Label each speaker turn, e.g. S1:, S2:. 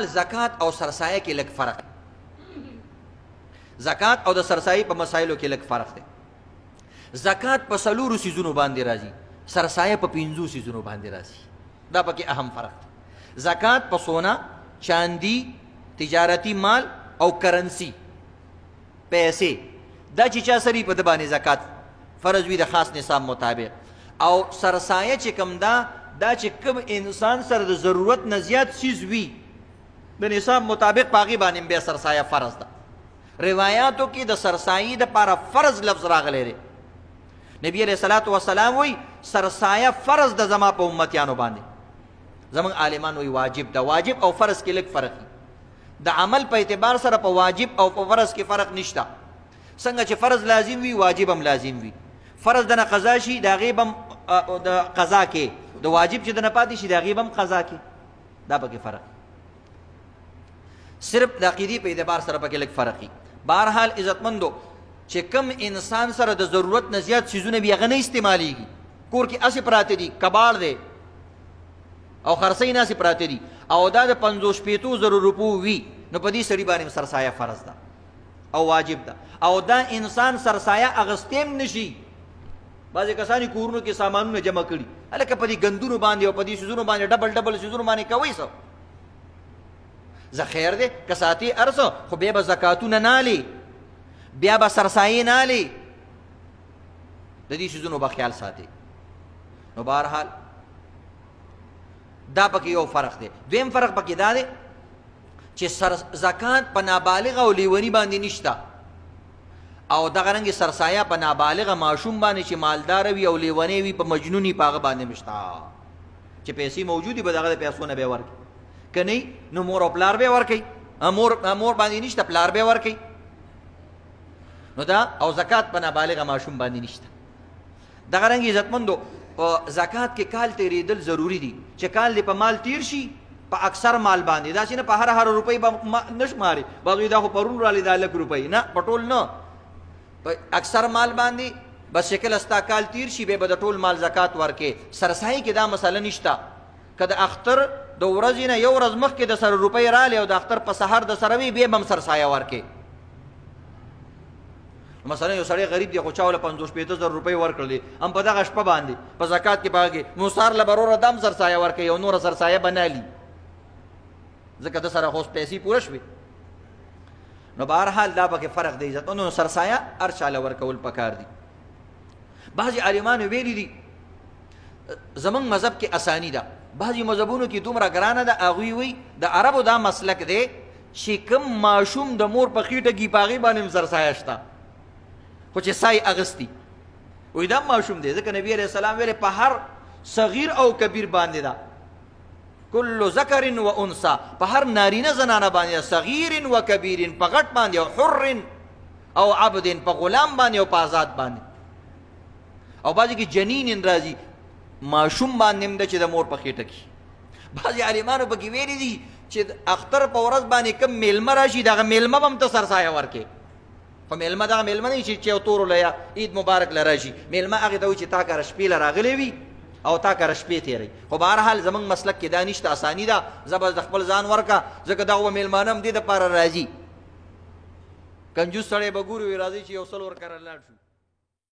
S1: زکات او سرسایه کې لږ فرق، زکات او د سرسایه په مسایلو کې لږ فرق دی. زکات په څلورو سیزونو باندې راځي، سرسایه په 5 سیزونو باندې راځي. دا پکې اهم فرق دی. زکات په سونا، چاندی، تجارتی مال او کرنسی پیسې، دا چې چا سری په د باندې زکات فرض وي د خاص نصاب مطابق. او سرسایه چې کم دا چې کوم انسان سره د ضرورت نه زیات چیز وي د نصاب مطابق پاغي باندې بیا سرسایه فرض ده. روایاتو کې د سرسایه د لپاره فرض لفظ راغلی دی. نبی علیہ الصلوۃ والسلام وی سرسایه فرض د زما په امتیانو باندې. زمون عالمان وی واجب ده. واجب او فرض کې لږ فرق دی. د عمل په اعتبار سره په واجب او په فرض کې فرق نشته. څنګه چې فرض لازم وي واجب هم لازم وي. فرض د نه قضا شي د غیب هم د قضا کې، د واجب چې د نه پاتې شي د غیب هم قضا کې. دا پکې فرق، صرف د عقیدې په اعتبار سره پکې لږ فرق وي. بهرحال عزتمندو چې کم انسان سره د ضرورت نه زیات چیزونه بیا نه استعمالیږي، کور کې اسې پراته دي، کباړ دی او خرڅۍ ناسې پراته دي، او دا د 50-60 روپو وي، نو په دې سړي باندې سرسایه فرض ده او واجب ده. او دا انسان سرسایه اغستیم نشي. بعضې کسانی کورونو کې سامانونه جمع کړي، هلکه په دې ګندونو باندې او په دې سیزونو باندې ډبل سیزونو باندې کوئ څه؟ زه خیر دی که ساتي هر څه، خو بیا به زکاتونه نه هلي، بیا به سرسایې نه هلي، د دې سیزونو به خیال ساتي. نو بهرحال دا پکې یو فرق دی. دویم فرق پکې دا دی چې زکات په نابالغه او لیوني باندې نشته، او دغه رنګې سرسایه په نابالغه ماشوم باندې چې مالدار وي او لیونی وي په مجنوني په هغه باندې نشته. چې پیسې موجودي به دغه د پیسو نه به یې ورکړي، که نه نو مور او پلار به یې ورکوي. مور باندې نشته، پلار به یې ورکوي. نو دا او زکات په نابالغه ماشوم باندې نشته. دغه رنګې عزتمندو په زکات کې کال تیرېدل ضروري دي. چې کال دې په مال تیر شي په اکثر مال باندې، داسې نه په هر روپۍ به نه شماري. بعض وایي دا خو پرون رالی دا 1,00,000 روپۍ، نه په ټول نه، په اکثر مال باندې بس شکل استا کال تیر شي به د ټول مال زکات ورکې. سرسایي کې دا مسله نشته. که د اختر د ورځې نه یو ورځ مخکې د سره روپۍ رالی او د اختر په سحر د سره وي، بیا به هم سرسایه ورکې. مثلا یو سړی غریب دی خو چا له 50-60 روپۍ ورکړلې، هم په دغه شپه باندې په زکات کې پاکې نو سار له بروره دم سرسایه ورکوي او نوره سرسایه به نه هلي، ځکه د سره خو پیسې پوره شوې. نو بهرحال دا پکې فرق دی. عزتمنو سرسایه هر چا له ورکول پکار دي. بعضې عالمانو ویلي دي زمونږ مذهب کې اساني ده، بعضې مذهبونو کې دومره ګرانه ده. هغوی وایي د عربو دا مسلک دی چې کوم ماشوم د مور په خېټه کې په هغې باندې هم سرسایه شته، خو چې سای اغستی وایي دا ماشوم دی. ځکه نبي علیه السلام ویلې په هر صغیر او کبیر باندې ده، کل ذکر و انثى، په هر نارینه زنانه باندې، صغیر و کبیر، په غټ باندې او حر او عبد، په غلام باندې او په آزاد باندې. او بعضې کې جنین راځي، ماشوم باندې هم ده چې د مور په خېټه کې. بعضې عالمانو پکې ویلي دي چې د اختر په ورځ باندې کوم میلمه راشي دغه میلمه به هم ته سرسایه ورکې. خو میلمه دغه میلمه نه چې یو تورو له یا عید مبارک له راشي، میلمه هغې ته وایي چې تا کره شپې له راغلی وي او تا کره شپې تېروي. خو بهرحال زمونږ مسلک کې دا نشته، اساني ده. زه بس د خپل ځان ورکه، ځکه دغه به میلمانه هم دې دپاره راځي. کنجوس سړی به ګوري وایي راځئ چې یو 100 ورکره لاړ شو.